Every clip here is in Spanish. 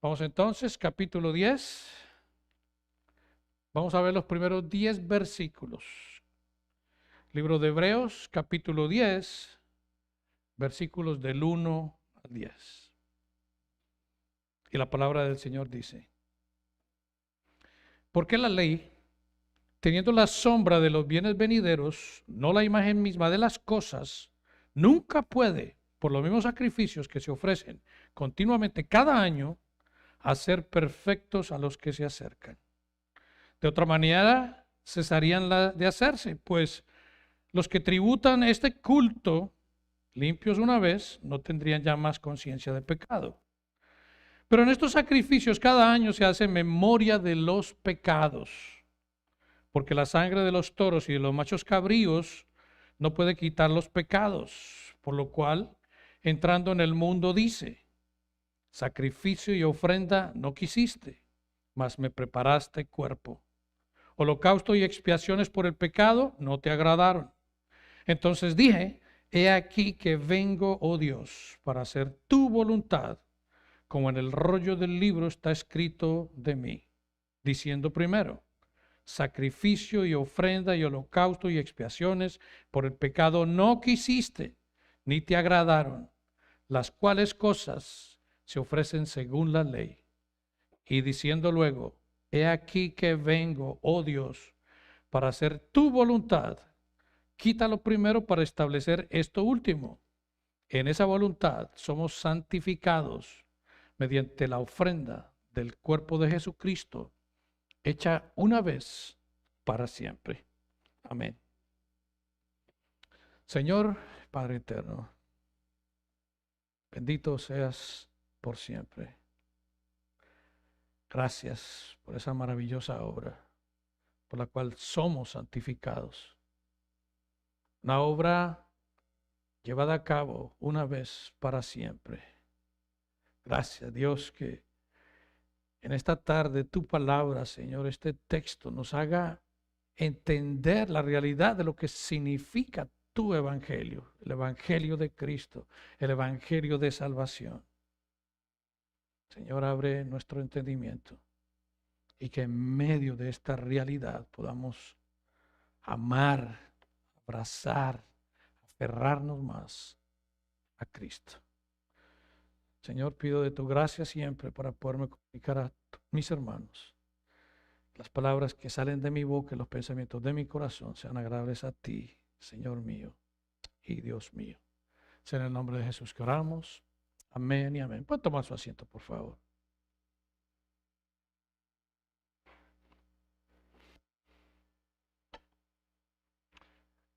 Vamos entonces, capítulo 10. Vamos a ver los primeros 10 versículos. Libro de Hebreos, capítulo 10, versículos del 1 al 10. Y la palabra del Señor dice: porque la ley, teniendo la sombra de los bienes venideros, no la imagen misma de las cosas, nunca puede, por los mismos sacrificios que se ofrecen continuamente cada año, hacer perfectos a los que se acercan. De otra manera, cesarían de hacerse, pues los que tributan este culto, limpios una vez, no tendrían ya más conciencia de pecado. Pero en estos sacrificios cada año se hace memoria de los pecados, porque la sangre de los toros y de los machos cabríos no puede quitar los pecados, por lo cual, entrando en el mundo, dice: sacrificio y ofrenda no quisiste, mas me preparaste cuerpo. Holocausto y expiaciones por el pecado no te agradaron. Entonces dije: he aquí que vengo, oh Dios, para hacer tu voluntad, como en el rollo del libro está escrito de mí, diciendo primero: sacrificio y ofrenda y holocausto y expiaciones por el pecado no quisiste, ni te agradaron, las cuales cosas se ofrecen según la ley. Y diciendo luego: he aquí que vengo, oh Dios, para hacer tu voluntad, quítalo primero para establecer esto último. En esa voluntad somos santificados mediante la ofrenda del cuerpo de Jesucristo, hecha una vez para siempre. Amén. Señor Padre eterno, bendito seas por siempre. Gracias por esa maravillosa obra por la cual somos santificados. Una obra llevada a cabo una vez para siempre. Gracias, Dios, que en esta tarde tu palabra, Señor, este texto nos haga entender la realidad de lo que significa tu evangelio, el evangelio de Cristo, el evangelio de salvación. Señor, abre nuestro entendimiento y que en medio de esta realidad podamos amar, abrazar, aferrarnos más a Cristo. Señor, pido de tu gracia siempre para poderme comunicar a mis hermanos. Las palabras que salen de mi boca y los pensamientos de mi corazón sean agradables a ti, Señor mío y Dios mío. Sea en el nombre de Jesús que oramos. Amén y amén. Pueden tomar su asiento, por favor.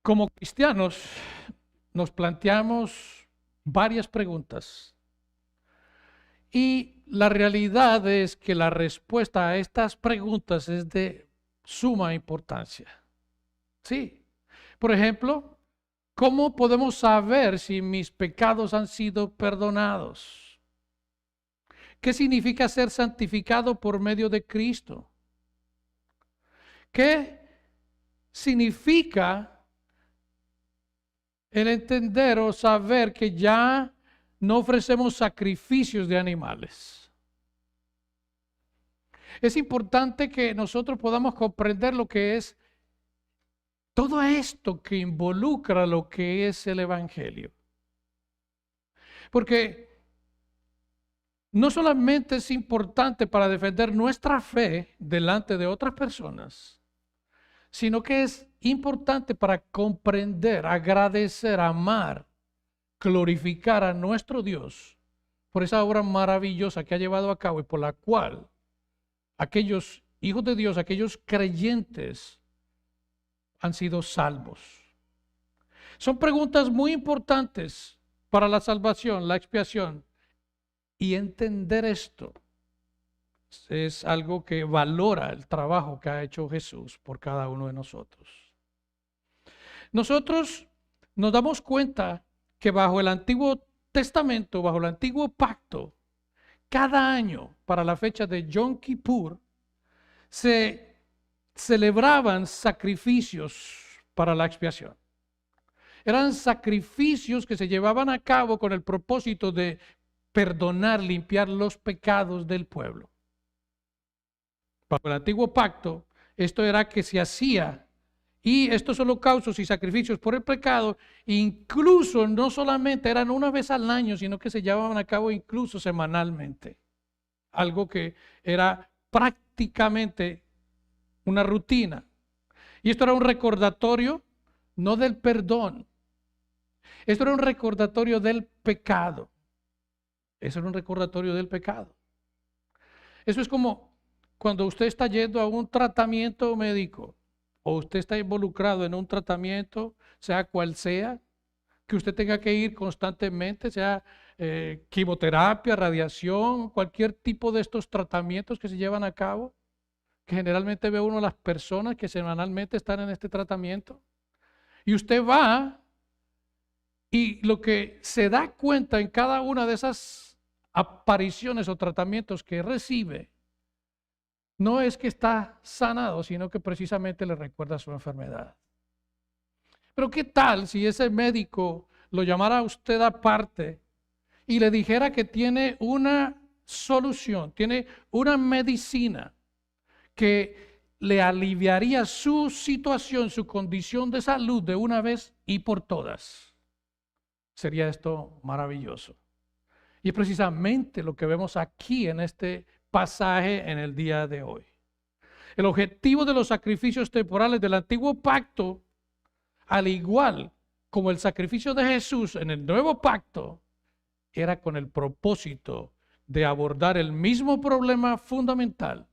Como cristianos nos planteamos varias preguntas y la realidad es que la respuesta a estas preguntas es de suma importancia. Sí. Por ejemplo, ¿cómo podemos saber si mis pecados han sido perdonados? ¿Qué significa ser santificado por medio de Cristo? ¿Qué significa el entender o saber que ya no ofrecemos sacrificios de animales? Es importante que nosotros podamos comprender lo que es todo esto que involucra lo que es el evangelio. Porque no solamente es importante para defender nuestra fe delante de otras personas, sino que es importante para comprender, agradecer, amar, glorificar a nuestro Dios por esa obra maravillosa que ha llevado a cabo y por la cual aquellos hijos de Dios, aquellos creyentes han sido salvos. Son preguntas muy importantes para la salvación, la expiación, y entender esto es algo que valora el trabajo que ha hecho Jesús por cada uno de nosotros. Nosotros nos damos cuenta que bajo el Antiguo Testamento, bajo el Antiguo Pacto, cada año para la fecha de Yom Kippur se celebraban sacrificios para la expiación. Eran sacrificios que se llevaban a cabo con el propósito de perdonar, limpiar los pecados del pueblo. Bajo el antiguo pacto, esto era que se hacía, y estos holocaustos y sacrificios por el pecado, incluso no solamente eran una vez al año, sino que se llevaban a cabo incluso semanalmente. Algo que era prácticamente una rutina. Y esto era un recordatorio, no del perdón. Esto era un recordatorio del pecado. Eso era un recordatorio del pecado. Eso es como cuando usted está yendo a un tratamiento médico o usted está involucrado en un tratamiento, sea cual sea, que usted tenga que ir constantemente, sea quimioterapia, radiación, cualquier tipo de estos tratamientos que se llevan a cabo, que generalmente ve uno a las personas que semanalmente están en este tratamiento. Y usted va y lo que se da cuenta en cada una de esas apariciones o tratamientos que recibe, no es que está sanado, sino que precisamente le recuerda su enfermedad. Pero ¿qué tal si ese médico lo llamara a usted aparte y le dijera que tiene una solución, tiene una medicina que le aliviaría su situación, su condición de salud de una vez y por todas? Sería esto maravilloso. Y es precisamente lo que vemos aquí en este pasaje en el día de hoy. El objetivo de los sacrificios temporales del antiguo pacto, al igual como el sacrificio de Jesús en el nuevo pacto, era con el propósito de abordar el mismo problema fundamental,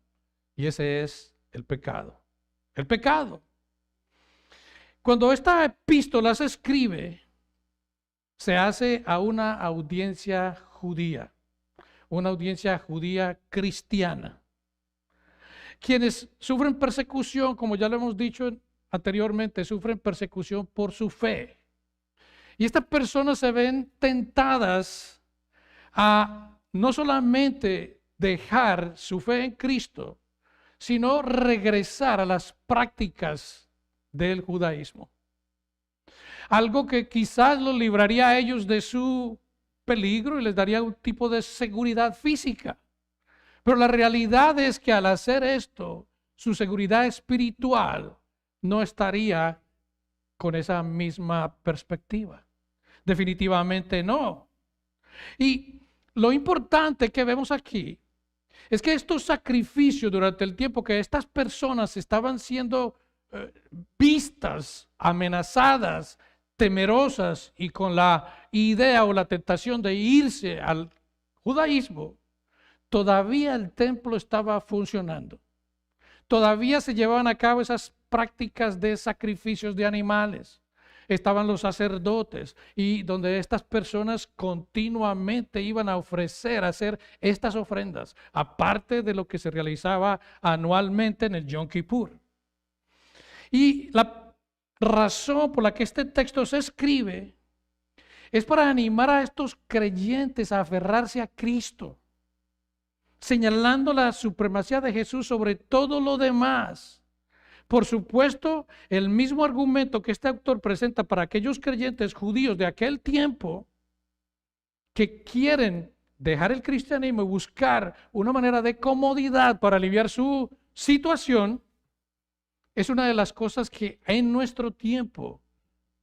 y ese es el pecado. El pecado. Cuando esta epístola se escribe, se hace a una audiencia judía cristiana. Quienes sufren persecución, como ya lo hemos dicho anteriormente, sufren persecución por su fe. Y estas personas se ven tentadas a no solamente dejar su fe en Cristo, sino regresar a las prácticas del judaísmo. Algo que quizás los libraría a ellos de su peligro y les daría un tipo de seguridad física. Pero la realidad es que al hacer esto, su seguridad espiritual no estaría con esa misma perspectiva. Definitivamente no. Y lo importante que vemos aquí es que estos sacrificios durante el tiempo que estas personas estaban siendo vistas, amenazadas, temerosas y con la idea o la tentación de irse al judaísmo, todavía el templo estaba funcionando. Todavía se llevaban a cabo esas prácticas de sacrificios de animales. Estaban los sacerdotes y donde estas personas continuamente iban a ofrecer, a hacer estas ofrendas, aparte de lo que se realizaba anualmente en el Yom Kippur. Y la razón por la que este texto se escribe es para animar a estos creyentes a aferrarse a Cristo, señalando la supremacía de Jesús sobre todo lo demás. Por supuesto, el mismo argumento que este autor presenta para aquellos creyentes judíos de aquel tiempo que quieren dejar el cristianismo y buscar una manera de comodidad para aliviar su situación, es una de las cosas que en nuestro tiempo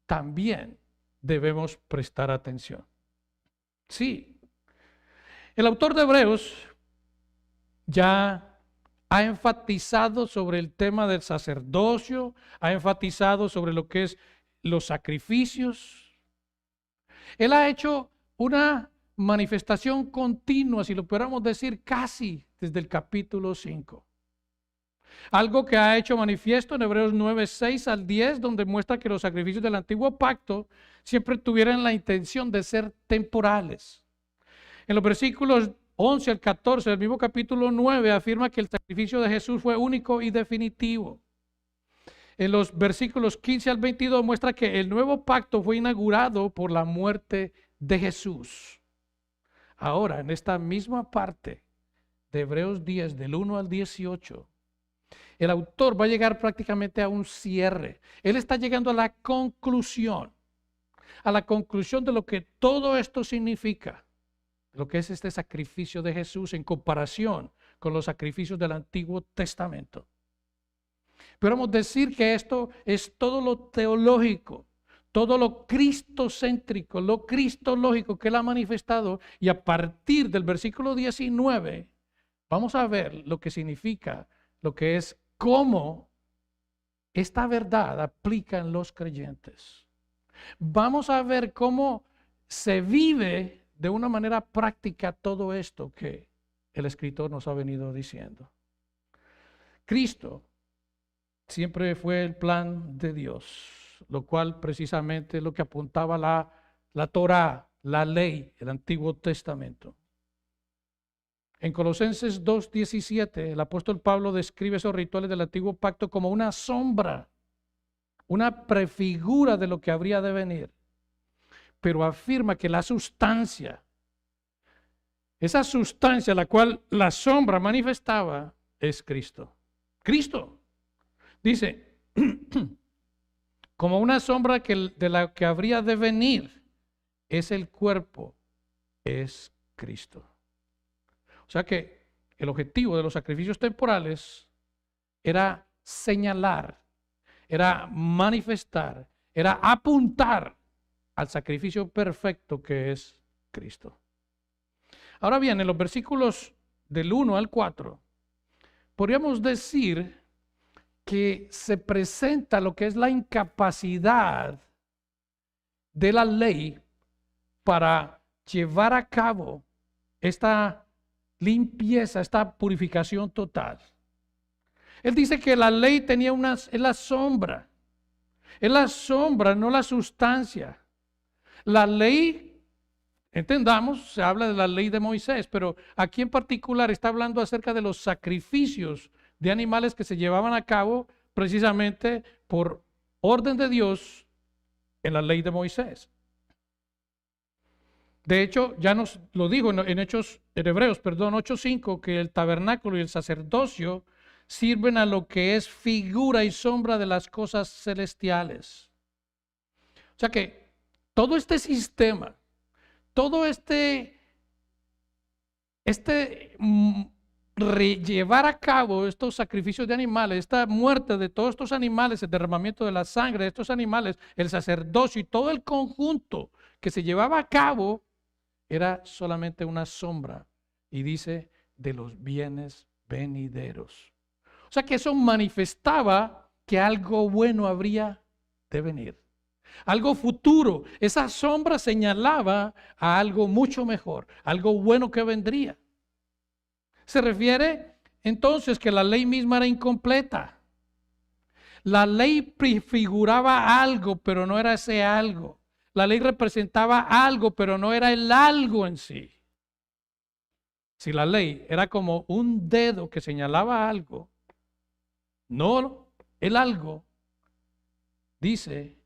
también debemos prestar atención. Sí, el autor de Hebreos ya ha enfatizado sobre el tema del sacerdocio, ha enfatizado sobre lo que es los sacrificios. Él ha hecho una manifestación continua, si lo pudiéramos decir, casi desde el capítulo 5. Algo que ha hecho manifiesto en Hebreos 9, 6 al 10, donde muestra que los sacrificios del antiguo pacto siempre tuvieran la intención de ser temporales. En los versículos 11 al 14 del mismo capítulo 9 afirma que el sacrificio de Jesús fue único y definitivo. En los versículos 15 al 22 muestra que el nuevo pacto fue inaugurado por la muerte de Jesús. Ahora, en esta misma parte de Hebreos 10, del 1 al 18, el autor va a llegar prácticamente a un cierre. Él está llegando a la conclusión de lo que todo esto significa. lo que es este sacrificio de Jesús en comparación con los sacrificios del Antiguo Testamento. Podemos decir que esto es todo lo teológico, todo lo cristocéntrico, lo cristológico que Él ha manifestado, y a partir del versículo 19 vamos a ver lo que significa, lo que es, cómo esta verdad aplica en los creyentes. Vamos a ver cómo se vive de una manera práctica todo esto que el escritor nos ha venido diciendo. Cristo siempre fue el plan de Dios, lo cual precisamente es lo que apuntaba la Torá, la ley, el Antiguo Testamento. En Colosenses 2:17, el apóstol Pablo describe esos rituales del Antiguo Pacto como una sombra, una prefigura de lo que habría de venir, pero afirma que la sustancia, esa sustancia la cual la sombra manifestaba, es Cristo. Cristo. Dice, como una sombra de la que habría de venir, es el cuerpo, es Cristo. O sea que el objetivo de los sacrificios temporales era señalar, era manifestar, era apuntar al sacrificio perfecto que es Cristo. Ahora bien, en los versículos del 1 al 4, podríamos decir que se presenta lo que es la incapacidad de la ley para llevar a cabo esta limpieza, esta purificación total. Él dice que la ley tenía es la sombra, no la sustancia. La ley, entendamos, se habla de la ley de Moisés, pero aquí en particular está hablando acerca de los sacrificios de animales que se llevaban a cabo precisamente por orden de Dios en la ley de Moisés. De hecho, ya nos lo dijo en Hebreos 8:5, que el tabernáculo y el sacerdocio sirven a lo que es figura y sombra de las cosas celestiales. O sea que todo este sistema, todo llevar a cabo estos sacrificios de animales, esta muerte de todos estos animales, el derramamiento de la sangre de estos animales, el sacerdocio y todo el conjunto que se llevaba a cabo, era solamente una sombra, y dice, de los bienes venideros. O sea que eso manifestaba que algo bueno habría de venir, algo futuro. Esa sombra señalaba a algo mucho mejor, algo bueno que vendría. Se refiere entonces que la ley misma era incompleta. La ley prefiguraba algo, pero no era ese algo. La ley representaba algo, pero no era el algo en sí. Si la ley era como un dedo que señalaba algo, no el algo, dice,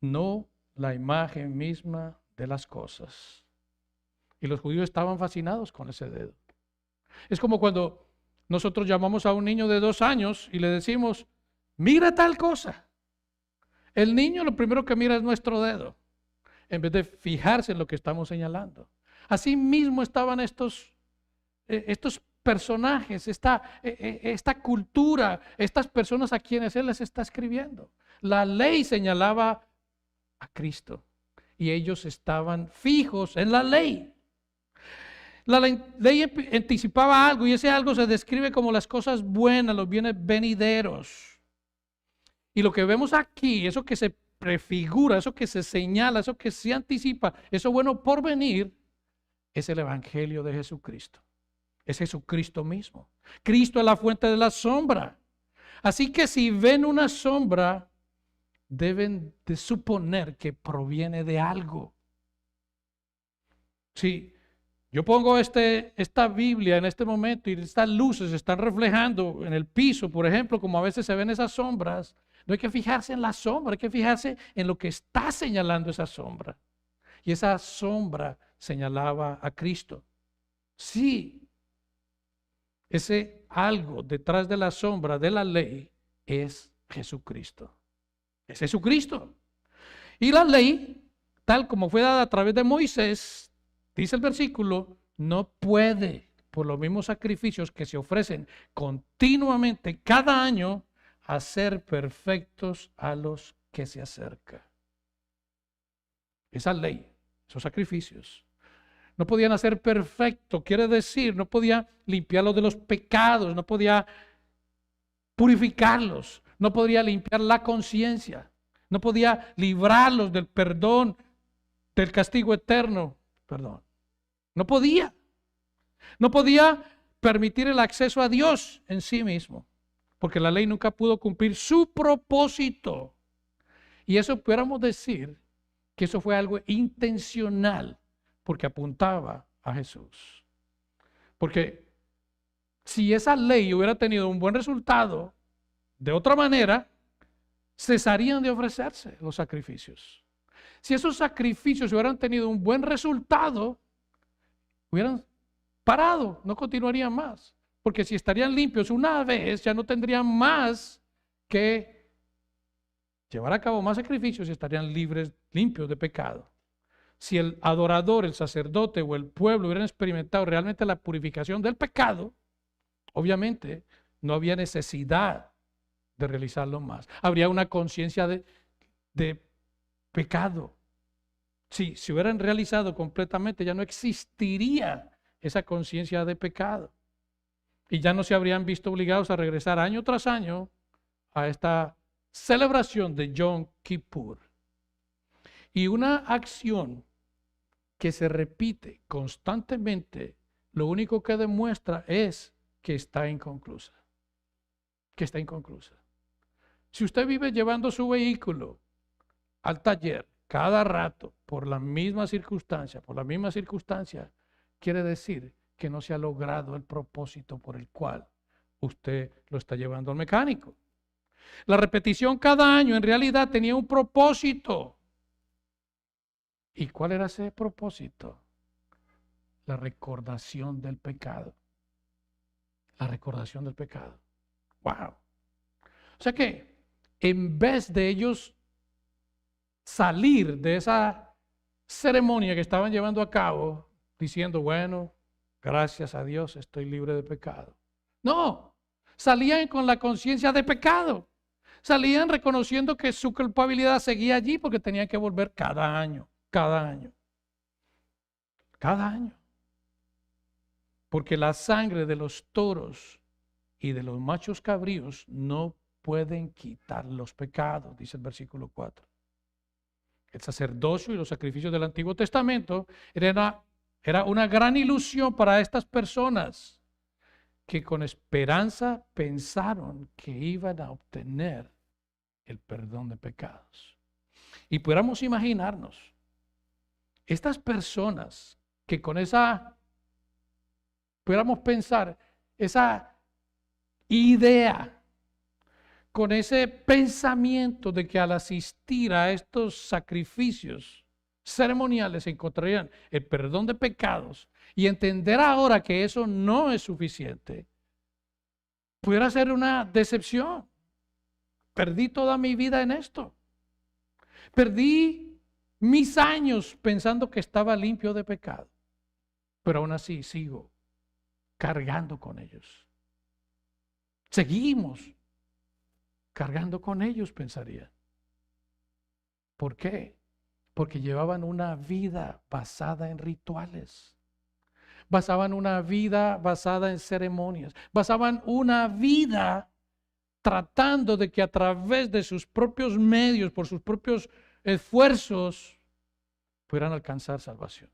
no la imagen misma de las cosas. Y los judíos estaban fascinados con ese dedo. Es como cuando nosotros llamamos a un niño de 2 años y le decimos, mira tal cosa. El niño lo primero que mira es nuestro dedo, en vez de fijarse en lo que estamos señalando. Así mismo estaban estos personajes, esta cultura, estas personas a quienes Él les está escribiendo. La ley señalaba a Cristo y ellos estaban fijos en la ley. La ley anticipaba algo, y ese algo se describe como las cosas buenas, los bienes venideros. Y lo que vemos aquí, eso que se prefigura, eso que se señala, eso que se anticipa, eso bueno por venir, es el Evangelio de Jesucristo. Es Jesucristo mismo. Cristo es la fuente de la sombra. Así que si ven una sombra, deben de suponer que proviene de algo. Si yo pongo esta Biblia en este momento y estas luces están reflejando en el piso, por ejemplo, como a veces se ven esas sombras, no hay que fijarse en la sombra, hay que fijarse en lo que está señalando esa sombra. Y esa sombra señalaba a Cristo. Sí, ese algo detrás de la sombra de la ley es Jesucristo. Es Jesucristo. Y la ley, tal como fue dada a través de Moisés, dice el versículo, no puede, por los mismos sacrificios que se ofrecen continuamente cada año, hacer perfectos a los que se acercan. Esa ley, esos sacrificios, no podían hacer perfecto, quiere decir, no podía limpiarlos de los pecados, no podía purificarlos, no podía limpiar la conciencia, no podía librarlos del perdón, del castigo eterno, perdón. No podía permitir el acceso a Dios en sí mismo, porque la ley nunca pudo cumplir su propósito. Y eso pudiéramos decir que eso fue algo intencional, porque apuntaba a Jesús. Porque si esa ley hubiera tenido un buen resultado, de otra manera, cesarían de ofrecerse los sacrificios. Si esos sacrificios hubieran tenido un buen resultado, hubieran parado, no continuarían más. Porque si estarían limpios una vez, ya no tendrían más que llevar a cabo más sacrificios y estarían libres, limpios de pecado. Si el adorador, el sacerdote o el pueblo hubieran experimentado realmente la purificación del pecado, obviamente no había necesidad de realizarlo más. Habría una conciencia de pecado. Si se hubieran realizado completamente, ya no existiría esa conciencia de pecado. Y ya no se habrían visto obligados a regresar año tras año a esta celebración de Yom Kippur. Y una acción que se repite constantemente, lo único que demuestra es que está inconclusa. Que está inconclusa. Si usted vive llevando su vehículo al taller cada rato por la misma circunstancia, quiere decir que no se ha logrado el propósito por el cual usted lo está llevando al mecánico. La repetición cada año en realidad tenía un propósito. ¿Y cuál era ese propósito? La recordación del pecado. La recordación del pecado. ¡Wow! O sea que en vez de ellos salir de esa ceremonia que estaban llevando a cabo, diciendo, bueno, gracias a Dios estoy libre de pecado. No, salían con la conciencia de pecado. Salían reconociendo que su culpabilidad seguía allí porque tenían que volver cada año. Porque la sangre de los toros y de los machos cabríos no pueden quitar los pecados, dice el versículo 4. El sacerdocio y los sacrificios del Antiguo Testamento era una gran ilusión para estas personas que con esperanza pensaron que iban a obtener el perdón de pecados. Y pudiéramos imaginarnos estas personas que con pudiéramos pensar, esa idea, con ese pensamiento de que al asistir a estos sacrificios ceremoniales encontrarían el perdón de pecados y entender ahora que eso no es suficiente, pudiera ser una decepción. Perdí toda mi vida en esto. Perdí mis años pensando que estaba limpio de pecado, pero aún así sigo cargando con ellos. Seguimos cargando con ellos, pensaría. ¿Por qué? Porque llevaban una vida basada en rituales. Basaban una vida basada en ceremonias. Basaban una vida tratando de que a través de sus propios medios, por sus propios esfuerzos, pudieran alcanzar salvación.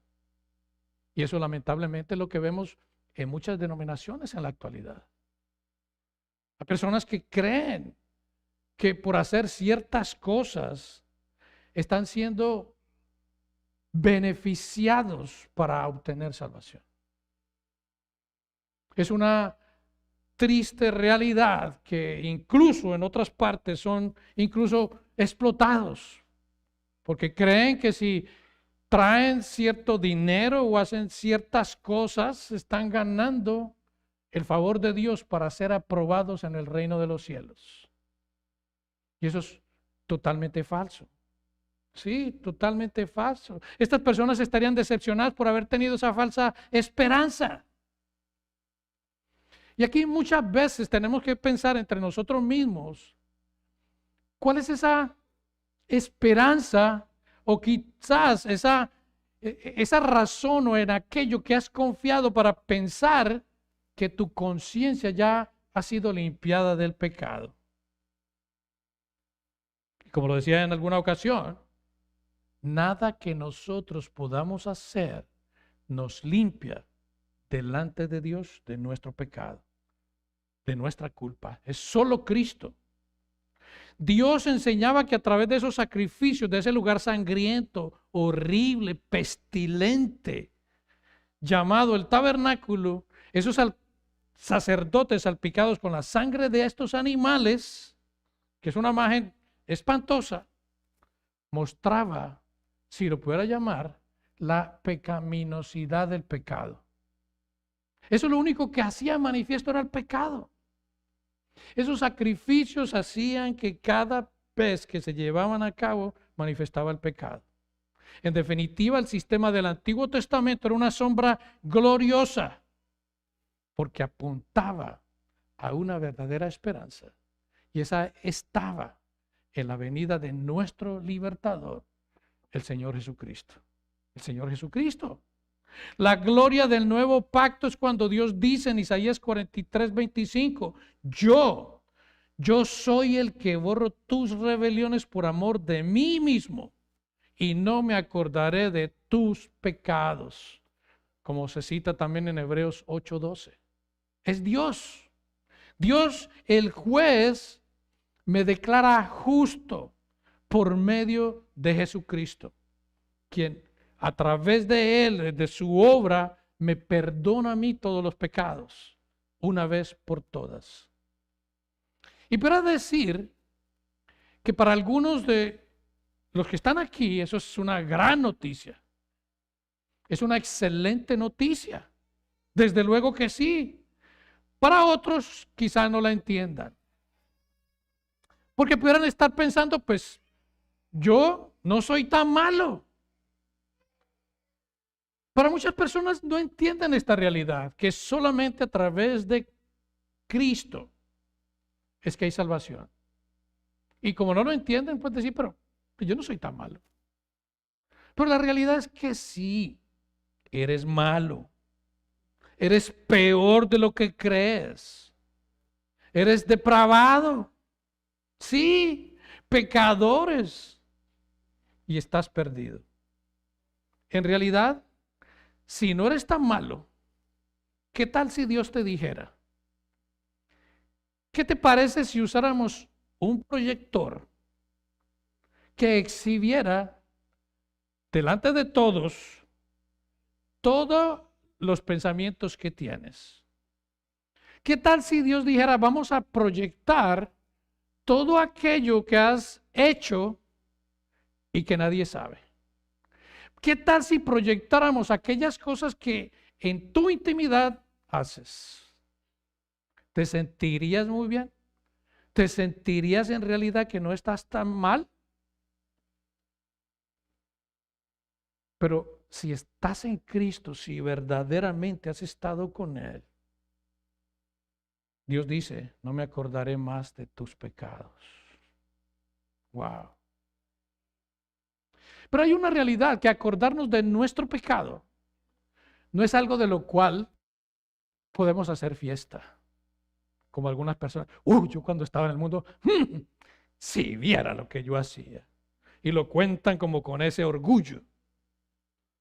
Y eso lamentablemente es lo que vemos en muchas denominaciones en la actualidad. Hay personas que creen que por hacer ciertas cosas están siendo beneficiados para obtener salvación. Es una triste realidad que incluso en otras partes son incluso explotados, porque creen que si traen cierto dinero o hacen ciertas cosas, están ganando el favor de Dios para ser aprobados en el reino de los cielos. Y eso es totalmente falso. Sí, totalmente falso. Estas personas estarían decepcionadas por haber tenido esa falsa esperanza. Y aquí muchas veces tenemos que pensar entre nosotros mismos, ¿cuál es esa esperanza o quizás esa razón o en aquello que has confiado para pensar que tu conciencia ya ha sido limpiada del pecado? Y como lo decía en alguna ocasión, nada que nosotros podamos hacer nos limpia delante de Dios de nuestro pecado, de nuestra culpa. Es solo Cristo. Dios enseñaba que a través de esos sacrificios, de ese lugar sangriento, horrible, pestilente, llamado el tabernáculo, esos sacerdotes salpicados con la sangre de estos animales, que es una imagen espantosa, mostraba, si lo pudiera llamar, la pecaminosidad del pecado. Eso lo único que hacía manifiesto era el pecado. Esos sacrificios hacían que cada vez que se llevaban a cabo manifestaba el pecado. En definitiva, el sistema del Antiguo Testamento era una sombra gloriosa porque apuntaba a una verdadera esperanza. Y esa estaba en la venida de nuestro libertador, el Señor Jesucristo. El Señor Jesucristo. La gloria del nuevo pacto es cuando Dios dice en Isaías 43:25, yo soy el que borro tus rebeliones por amor de mí mismo y no me acordaré de tus pecados, como se cita también en Hebreos 8:12. Es Dios. Dios, el juez, me declara justo por medio de Jesucristo, quien a través de Él, de su obra, me perdona a mí todos los pecados, una vez por todas. Y para decir que para algunos de los que están aquí, eso es una gran noticia. Es una excelente noticia. Desde luego que sí. Para otros quizás no la entiendan. Porque pudieran estar pensando, pues, yo no soy tan malo. Para muchas personas no entienden esta realidad, que solamente a través de Cristo es que hay salvación. Y como no lo entienden, pueden decir, pero yo no soy tan malo. Pero la realidad es que sí, eres malo. Eres peor de lo que crees. Eres depravado. Sí, pecadores. Y estás perdido. En realidad, si no eres tan malo, ¿qué tal si Dios te dijera? ¿Qué te parece si usáramos un proyector que exhibiera delante de todos los pensamientos que tienes? ¿Qué tal si Dios dijera, vamos a proyectar todo aquello que has hecho y que nadie sabe? ¿Qué tal si proyectáramos aquellas cosas que en tu intimidad haces? ¿Te sentirías muy bien? ¿Te sentirías en realidad que no estás tan mal? Pero si estás en Cristo, si verdaderamente has estado con Él, Dios dice, no me acordaré más de tus pecados. Wow. Pero hay una realidad, que acordarnos de nuestro pecado no es algo de lo cual podemos hacer fiesta. Como algunas personas, yo cuando estaba en el mundo, si viera lo que yo hacía. Y lo cuentan como con ese orgullo.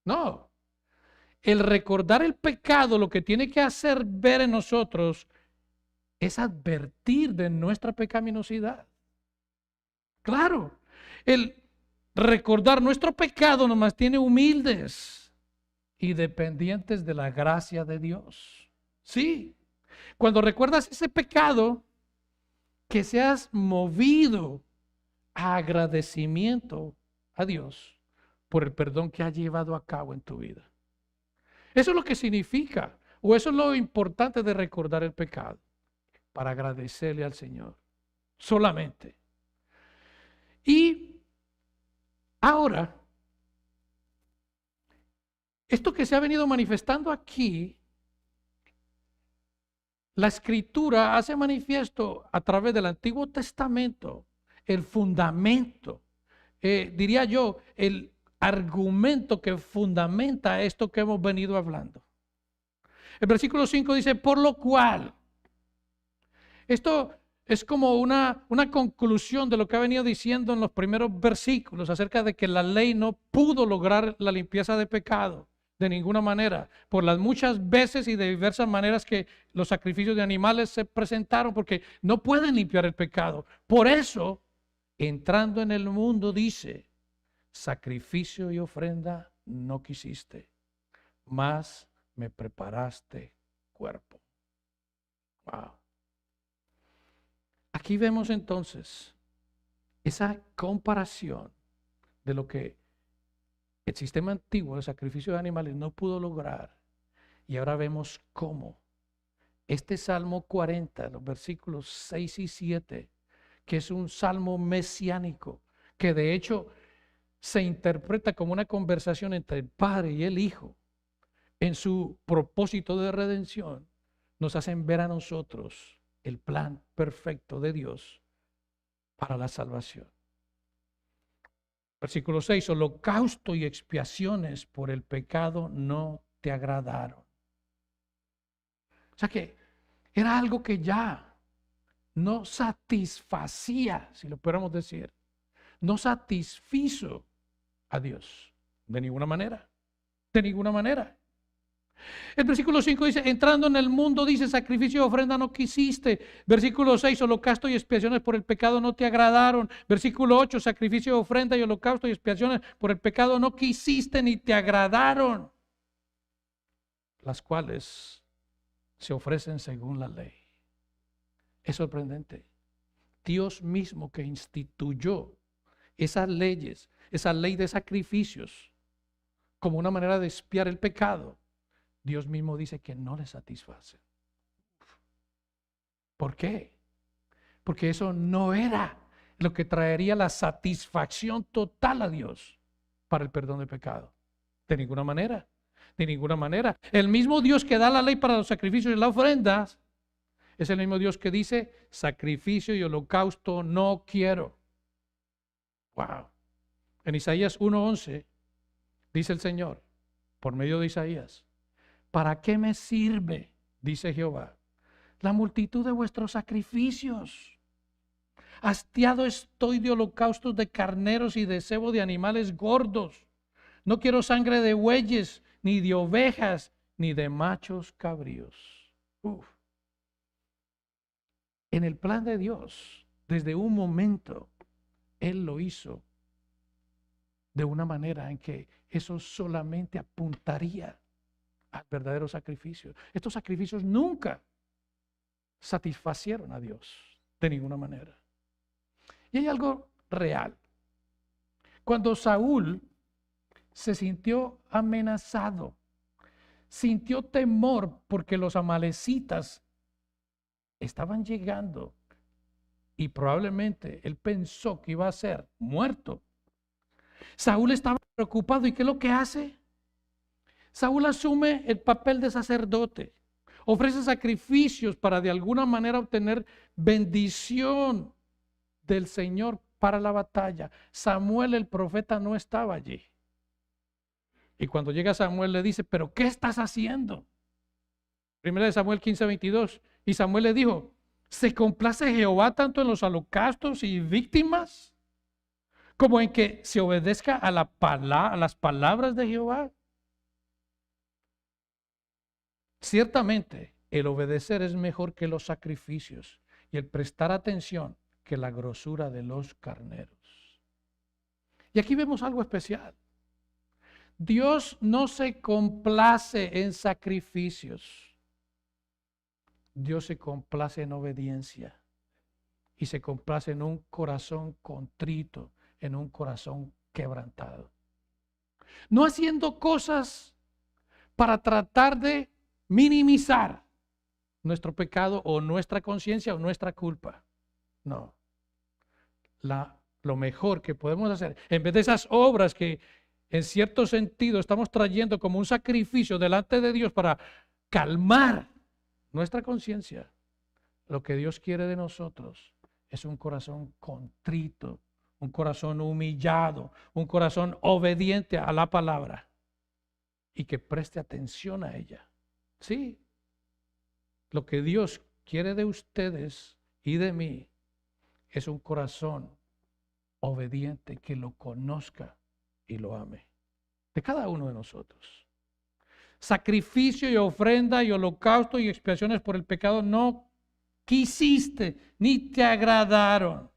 No. El recordar el pecado lo que tiene que hacer ver en nosotros es advertir de nuestra pecaminosidad. Claro, el recordar nuestro pecado nos mantiene humildes y dependientes de la gracia de Dios. Sí, cuando recuerdas ese pecado, que seas movido a agradecimiento a Dios por el perdón que ha llevado a cabo en tu vida. Eso es lo que significa, o eso es lo importante de recordar el pecado, para agradecerle al Señor, solamente. Y Ahora, esto que se ha venido manifestando aquí, la Escritura hace manifiesto a través del Antiguo Testamento el fundamento, diría yo, el argumento que fundamenta esto que hemos venido hablando. El versículo 5 dice, por lo cual, esto es como una conclusión de lo que ha venido diciendo en los primeros versículos acerca de que la ley no pudo lograr la limpieza de pecado de ninguna manera, por las muchas veces y de diversas maneras que los sacrificios de animales se presentaron, porque no pueden limpiar el pecado. Por eso, entrando en el mundo, dice, sacrificio y ofrenda no quisiste, mas me preparaste cuerpo. Wow. Aquí vemos entonces esa comparación de lo que el sistema antiguo de sacrificio de animales no pudo lograr. Y ahora vemos cómo este Salmo 40, los versículos 6 y 7, que es un salmo mesiánico, que de hecho se interpreta como una conversación entre el Padre y el Hijo en su propósito de redención, nos hacen ver a nosotros el plan perfecto de Dios para la salvación. Versículo 6, holocausto y expiaciones por el pecado no te agradaron. O sea que era algo que ya no satisfacía, si lo pudiéramos decir, no satisfizo a Dios de ninguna manera, de ninguna manera. El versículo 5 dice, entrando en el mundo, dice, sacrificio y ofrenda no quisiste. Versículo 6, holocausto y expiaciones por el pecado no te agradaron. Versículo 8, sacrificio y ofrenda y holocausto y expiaciones por el pecado no quisiste ni te agradaron, las cuales se ofrecen según la ley. Es sorprendente. Dios mismo que instituyó esas leyes, esa ley de sacrificios, como una manera de expiar el pecado, Dios mismo dice que no le satisface. ¿Por qué? Porque eso no era lo que traería la satisfacción total a Dios para el perdón de pecado. De ninguna manera, de ninguna manera. El mismo Dios que da la ley para los sacrificios y las ofrendas es el mismo Dios que dice, sacrificio y holocausto no quiero. Wow. En Isaías 1:11 dice el Señor, por medio de Isaías, ¿para qué me sirve, dice Jehová, la multitud de vuestros sacrificios? Hastiado estoy de holocaustos de carneros y de cebo de animales gordos. No quiero sangre de bueyes, ni de ovejas, ni de machos cabríos. En el plan de Dios, desde un momento, Él lo hizo de una manera en que eso solamente apuntaría al verdadero sacrificio. Estos sacrificios nunca satisfacieron a Dios de ninguna manera. Y hay algo real. Cuando Saúl se sintió amenazado, sintió temor porque los amalecitas estaban llegando y probablemente él pensó que iba a ser muerto. Saúl estaba preocupado. ¿Y qué es lo que hace? Saúl asume el papel de sacerdote, ofrece sacrificios para de alguna manera obtener bendición del Señor para la batalla. Samuel el profeta no estaba allí. Y cuando llega Samuel le dice, ¿pero qué estás haciendo? Primera de Samuel 15:22. Y Samuel le dijo, ¿se complace Jehová tanto en los holocaustos y víctimas como en que se obedezca a las palabras de Jehová? Ciertamente, el obedecer es mejor que los sacrificios y el prestar atención que la grosura de los carneros. Y aquí vemos algo especial. Dios no se complace en sacrificios. Dios se complace en obediencia y se complace en un corazón contrito, en un corazón quebrantado. No haciendo cosas para tratar de minimizar nuestro pecado o nuestra conciencia o nuestra culpa. No. La lo mejor que podemos hacer, en vez de esas obras que en cierto sentido estamos trayendo como un sacrificio delante de Dios para calmar nuestra conciencia, lo que Dios quiere de nosotros es un corazón contrito, un corazón humillado, un corazón obediente a la palabra y que preste atención a ella. Sí, lo que Dios quiere de ustedes y de mí es un corazón obediente que lo conozca y lo ame. De cada uno de nosotros. Sacrificio y ofrenda y holocausto y expiaciones por el pecado no quisiste ni te agradaron.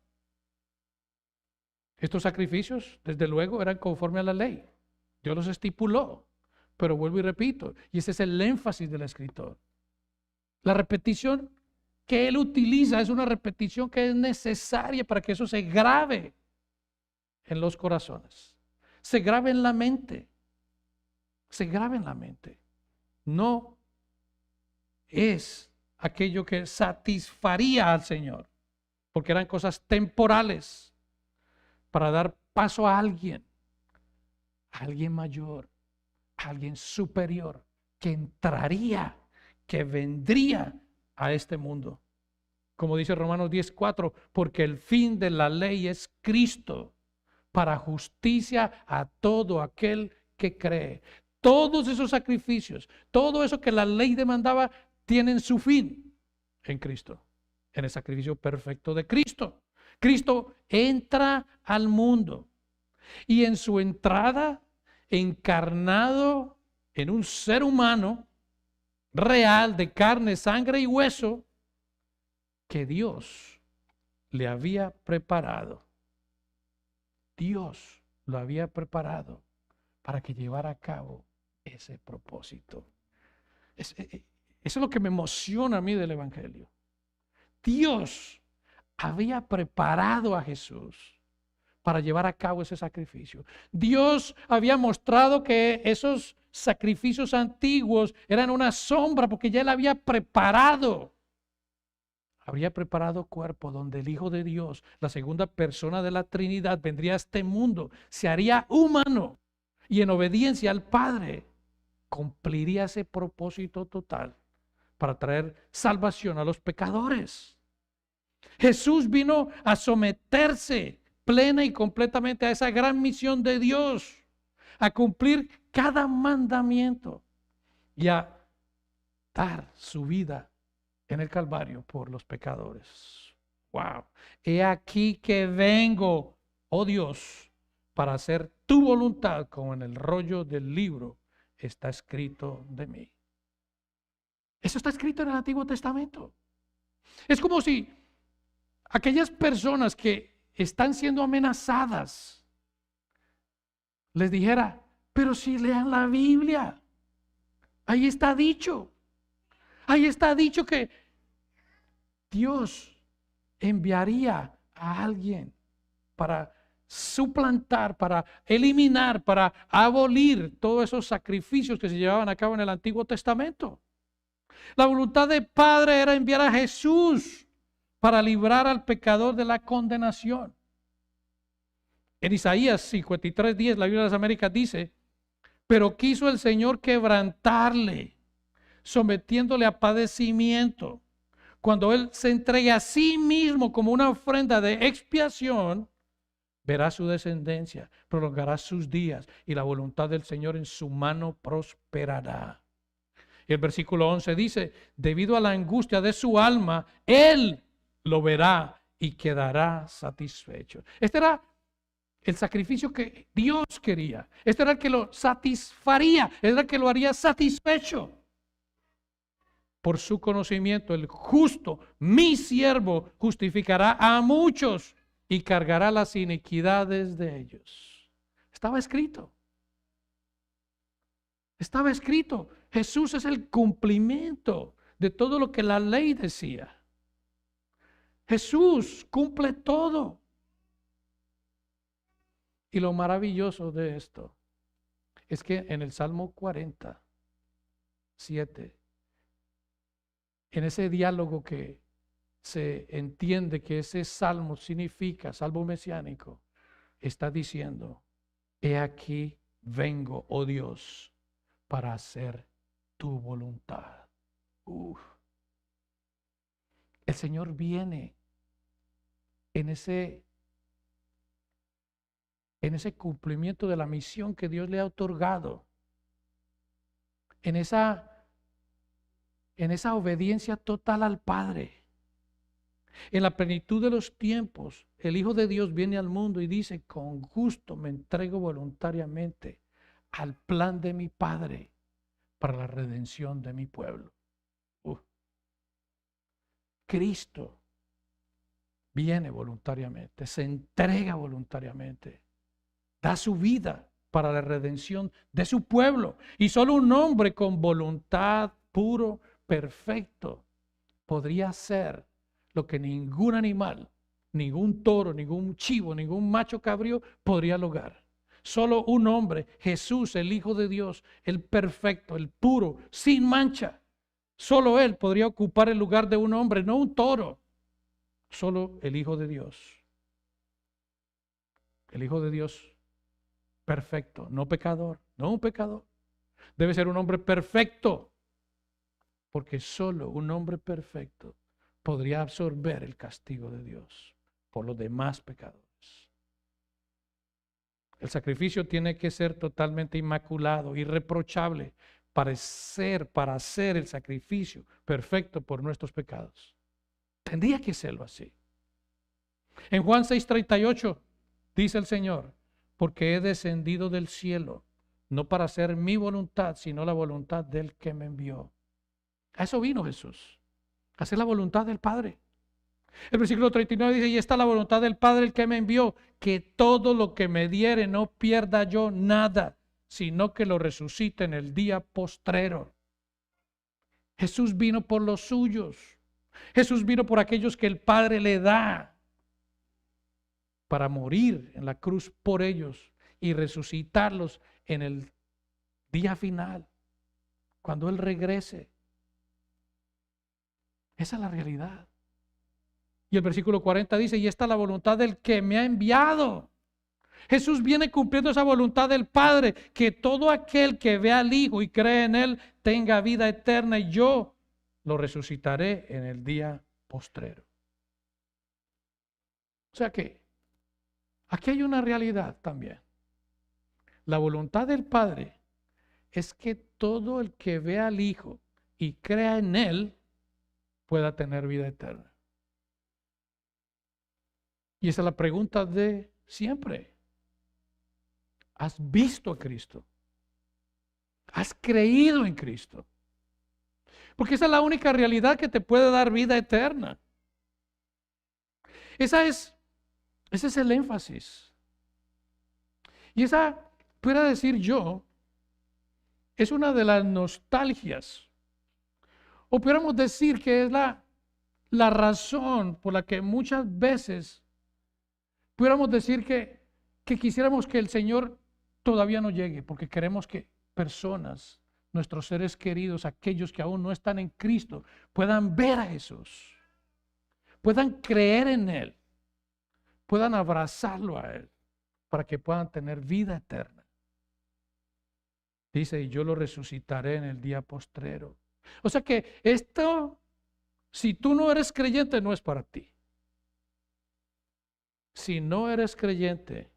Estos sacrificios, desde luego, eran conforme a la ley. Dios los estipuló. Pero vuelvo y repito, y ese es el énfasis del escritor. La repetición que él utiliza es una repetición que es necesaria para que eso se grabe en los corazones, se grabe en la mente, se grabe en la mente. No es aquello que satisfaría al Señor, porque eran cosas temporales para dar paso a alguien mayor, a alguien superior, que entraría, que vendría a este mundo. Como dice Romanos 10:4, porque el fin de la ley es Cristo, para justicia a todo aquel que cree. Todos esos sacrificios, todo eso que la ley demandaba, tienen su fin en Cristo, en el sacrificio perfecto de Cristo. Cristo entra al mundo y en su entrada, encarnado en un ser humano real de carne, sangre y hueso, que Dios le había preparado. Dios lo había preparado para que llevara a cabo ese propósito. Eso es lo que me emociona a mí del Evangelio. Dios había preparado a Jesús para llevar a cabo ese sacrificio. Dios había mostrado que esos sacrificios antiguos eran una sombra porque ya Él había preparado. Habría preparado cuerpo donde el Hijo de Dios, la segunda persona de la Trinidad, vendría a este mundo, se haría humano y en obediencia al Padre cumpliría ese propósito total para traer salvación a los pecadores. Jesús vino a someterse plena y completamente a esa gran misión de Dios, a cumplir cada mandamiento y a dar su vida en el Calvario por los pecadores. Wow. He aquí que vengo, oh Dios, para hacer tu voluntad, como en el rollo del libro está escrito de mí. Eso está escrito en el Antiguo Testamento. Es como si aquellas personas que están siendo amenazadas les dijera, pero si lean la Biblia, ahí está dicho. Ahí está dicho que Dios enviaría a alguien para suplantar, para eliminar, para abolir todos esos sacrificios que se llevaban a cabo en el Antiguo Testamento. La voluntad del Padre era enviar a Jesús para librar al pecador de la condenación. En Isaías 53:10, la Biblia de las Américas dice, pero quiso el Señor quebrantarle, sometiéndole a padecimiento. Cuando Él se entregue a sí mismo como una ofrenda de expiación, verá su descendencia, prolongará sus días y la voluntad del Señor en su mano prosperará. Y el versículo 11 dice, debido a la angustia de su alma, Él lo verá y quedará satisfecho. Este era el sacrificio que Dios quería. Este era el que lo satisfaría, este era el que lo haría satisfecho. Por su conocimiento, el justo, mi siervo, justificará a muchos y cargará las iniquidades de ellos. Estaba escrito. Estaba escrito. Jesús es el cumplimiento de todo lo que la ley decía. Jesús cumple todo. Y lo maravilloso de esto es que en el Salmo 47, en ese diálogo que se entiende que ese salmo significa, salmo mesiánico, está diciendo: he aquí vengo, oh Dios, para hacer tu voluntad. Uf. El Señor viene en ese cumplimiento de la misión que Dios le ha otorgado, en esa obediencia total al Padre. En la plenitud de los tiempos, el Hijo de Dios viene al mundo y dice: con gusto me entrego voluntariamente al plan de mi Padre para la redención de mi pueblo. Cristo viene voluntariamente, se entrega voluntariamente, da su vida para la redención de su pueblo. Y solo un hombre con voluntad, puro, perfecto, podría hacer lo que ningún animal, ningún toro, ningún chivo, ningún macho cabrío podría lograr. Solo un hombre, Jesús, el Hijo de Dios, el perfecto, el puro, sin mancha. Solo Él podría ocupar el lugar de un hombre, no un toro. Solo el Hijo de Dios. El Hijo de Dios perfecto, no pecador, no un pecador. Debe ser un hombre perfecto, porque solo un hombre perfecto podría absorber el castigo de Dios por los demás pecadores. El sacrificio tiene que ser totalmente inmaculado, irreprochable, para hacer el sacrificio perfecto por nuestros pecados. Tendría que serlo así. En Juan 6:38 dice el Señor: porque he descendido del cielo, no para hacer mi voluntad, sino la voluntad del que me envió. A eso vino Jesús, a hacer la voluntad del Padre. El versículo 39 dice: y esta es la voluntad del Padre, el que me envió, que todo lo que me diere no pierda yo nada, sino que lo resucite en el día postrero. Jesús vino por los suyos. Jesús vino por aquellos que el Padre le da, para morir en la cruz por ellos y resucitarlos en el día final, cuando Él regrese. Esa es la realidad. Y el versículo 40 dice: y esta es la voluntad del que me ha enviado. Jesús viene cumpliendo esa voluntad del Padre, que todo aquel que ve al Hijo y cree en Él tenga vida eterna, y yo lo resucitaré en el día postrero. O sea que aquí hay una realidad también. La voluntad del Padre es que todo el que ve al Hijo y crea en Él pueda tener vida eterna. Y esa es la pregunta de siempre. ¿Has visto a Cristo? ¿Has creído en Cristo? Porque esa es la única realidad que te puede dar vida eterna. Ese es el énfasis. Y esa, pudiera decir yo, es una de las nostalgias. O pudiéramos decir que es la razón por la que muchas veces pudiéramos decir que quisiéramos que el Señor todavía no llegue, porque queremos que personas, nuestros seres queridos, aquellos que aún no están en Cristo, puedan ver a Jesús, puedan creer en Él, puedan abrazarlo a Él, para que puedan tener vida eterna. Dice: y yo lo resucitaré en el día postrero. O sea que esto, si tú no eres creyente, no es para ti. Si no eres creyente,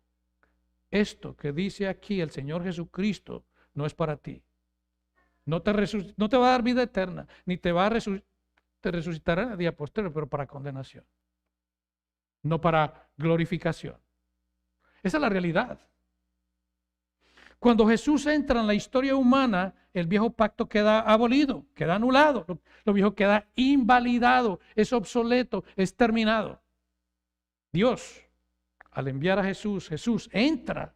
esto que dice aquí el Señor Jesucristo no es para ti. No te va a dar vida eterna, ni te resucitará en el día postrero, pero para condenación, no para glorificación. Esa es la realidad. Cuando Jesús entra en la historia humana, el viejo pacto queda abolido, queda anulado, lo viejo queda invalidado, es obsoleto, es terminado. Dios, al enviar a Jesús, Jesús entra,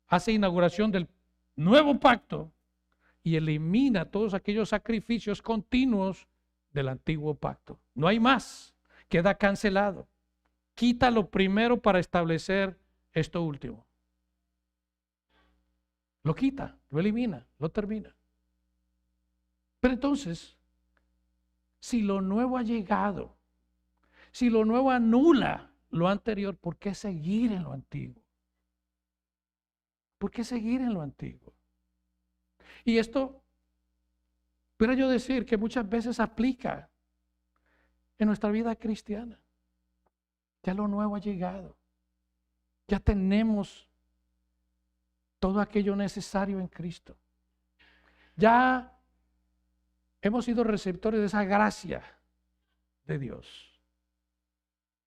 hace inauguración del nuevo pacto y elimina todos aquellos sacrificios continuos del antiguo pacto. No hay más, queda cancelado. Quita lo primero para establecer esto último. Lo quita, lo elimina, lo termina. Pero entonces, si lo nuevo ha llegado, si lo nuevo anula lo anterior, ¿por qué seguir en lo antiguo? ¿Por qué seguir en lo antiguo? Y esto, puedo yo decir que muchas veces aplica en nuestra vida cristiana. Ya lo nuevo ha llegado. Ya tenemos todo aquello necesario en Cristo. Ya hemos sido receptores de esa gracia de Dios.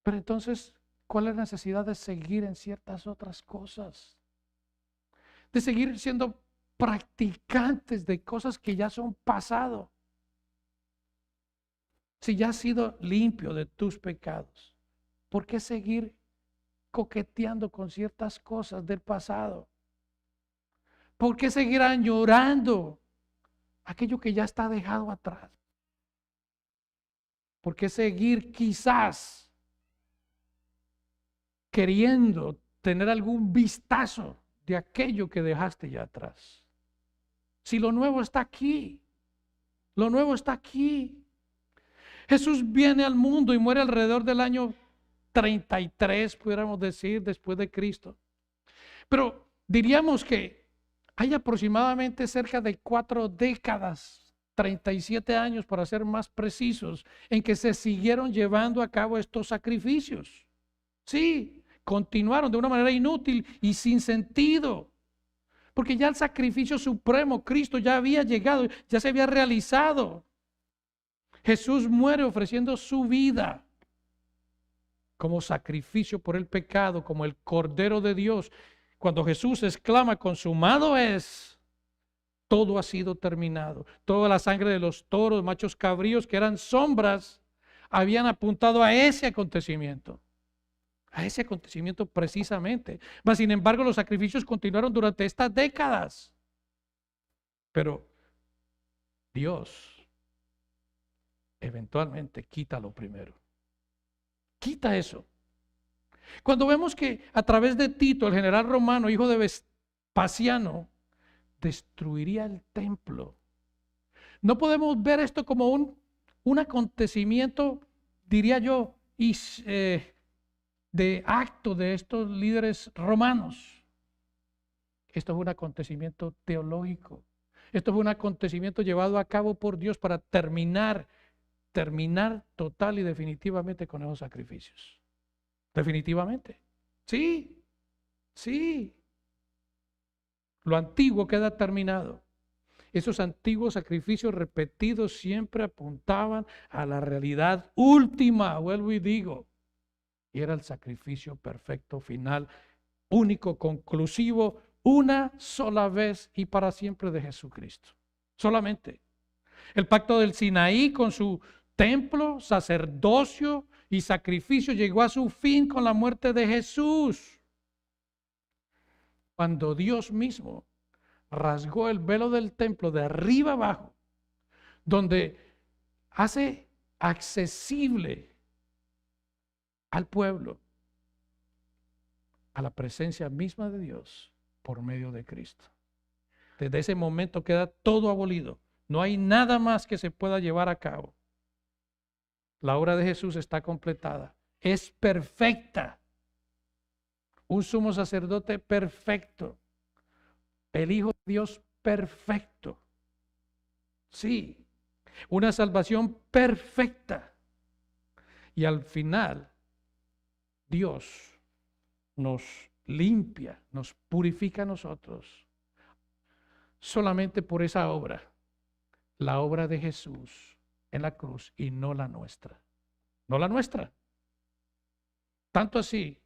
Pero entonces, ¿cuál es la necesidad de seguir en ciertas otras cosas? De seguir siendo practicantes de cosas que ya son pasado. Si ya has sido limpio de tus pecados, ¿por qué seguir coqueteando con ciertas cosas del pasado? ¿Por qué seguir añorando aquello que ya está dejado atrás? ¿Por qué seguir quizás queriendo tener algún vistazo de aquello que dejaste ya atrás? Si lo nuevo está aquí, lo nuevo está aquí. Jesús viene al mundo y muere alrededor del año 33, pudiéramos decir, después de Cristo. Pero diríamos que hay aproximadamente cerca de 4 décadas, 37 años para ser más precisos, en que se siguieron llevando a cabo estos sacrificios. Sí, continuaron de una manera inútil y sin sentido. Porque ya el sacrificio supremo, Cristo ya había llegado, ya se había realizado. Jesús muere ofreciendo su vida como sacrificio por el pecado, como el Cordero de Dios. Cuando Jesús exclama, consumado es, todo ha sido terminado. Toda la sangre de los toros, machos cabríos, que eran sombras, habían apuntado a ese acontecimiento. A ese acontecimiento precisamente. Mas, sin embargo, los sacrificios continuaron durante estas décadas. Pero Dios eventualmente quita lo primero. Quita eso. Cuando vemos que a través de Tito, el general romano, hijo de Vespasiano, destruiría el templo, no podemos ver esto como un acontecimiento, diría yo, de acto de estos líderes romanos. Esto es un acontecimiento teológico. Esto es un acontecimiento llevado a cabo por Dios para terminar total y definitivamente con esos sacrificios. Definitivamente. Sí, sí. Lo antiguo queda terminado. Esos antiguos sacrificios repetidos siempre apuntaban a la realidad última, vuelvo y digo. Y era el sacrificio perfecto, final, único, conclusivo, una sola vez y para siempre de Jesucristo. Solamente. El pacto del Sinaí con su templo, sacerdocio y sacrificio llegó a su fin con la muerte de Jesús. Cuando Dios mismo rasgó el velo del templo de arriba abajo, donde hace accesible al pueblo a la presencia misma de Dios por medio de Cristo. Desde ese momento queda todo abolido. No hay nada más que se pueda llevar a cabo. La obra de Jesús está completada. Es perfecta. Un sumo sacerdote perfecto. El Hijo de Dios perfecto. Sí. Una salvación perfecta. Y al final, Dios nos limpia, nos purifica a nosotros. Solamente por esa obra. La obra de Jesús en la cruz y no la nuestra. No la nuestra. Tanto así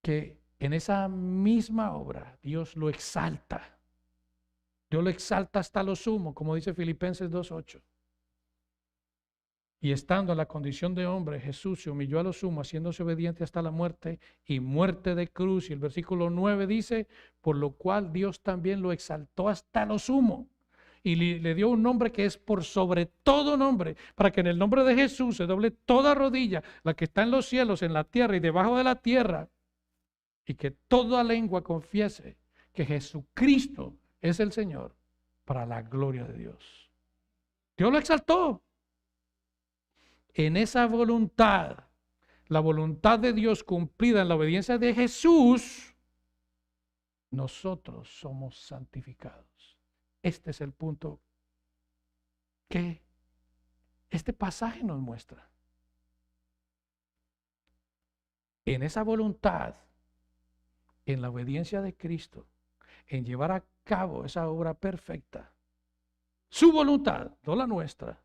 que en esa misma obra Dios lo exalta. Dios lo exalta hasta lo sumo, como dice Filipenses 2:8. Y estando en la condición de hombre, Jesús se humilló a lo sumo, haciéndose obediente hasta la muerte y muerte de cruz. Y el versículo 9 dice, por lo cual Dios también lo exaltó hasta lo sumo. Y le dio un nombre que es por sobre todo nombre, para que en el nombre de Jesús se doble toda rodilla, la que está en los cielos, en la tierra y debajo de la tierra, y que toda lengua confiese que Jesucristo es el Señor, para la gloria de Dios. Dios lo exaltó. En esa voluntad, la voluntad de Dios cumplida en la obediencia de Jesús, nosotros somos santificados. Este es el punto que este pasaje nos muestra. En esa voluntad, en la obediencia de Cristo, en llevar a cabo esa obra perfecta, su voluntad, no la nuestra,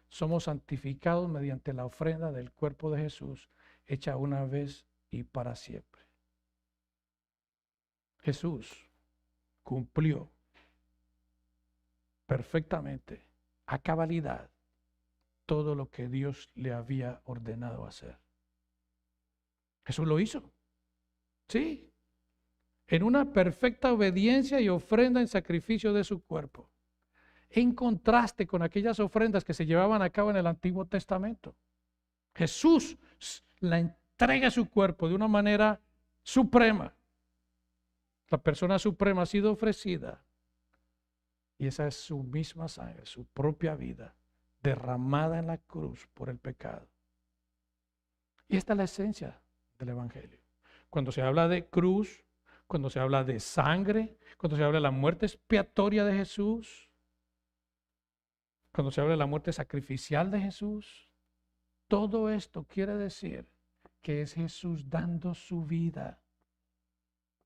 somos santificados mediante la ofrenda del cuerpo de Jesús, hecha una vez y para siempre. Jesús cumplió perfectamente, a cabalidad, todo lo que Dios le había ordenado hacer. Jesús lo hizo. Sí. En una perfecta obediencia y ofrenda en sacrificio de su cuerpo. En contraste con aquellas ofrendas que se llevaban a cabo en el Antiguo Testamento. Jesús la entrega a su cuerpo de una manera suprema. La persona suprema ha sido ofrecida. Y esa es su misma sangre, su propia vida, derramada en la cruz por el pecado. Y esta es la esencia del Evangelio. Cuando se habla de cruz, cuando se habla de sangre, cuando se habla de la muerte expiatoria de Jesús, cuando se habla de la muerte sacrificial de Jesús, todo esto quiere decir que es Jesús dando su vida,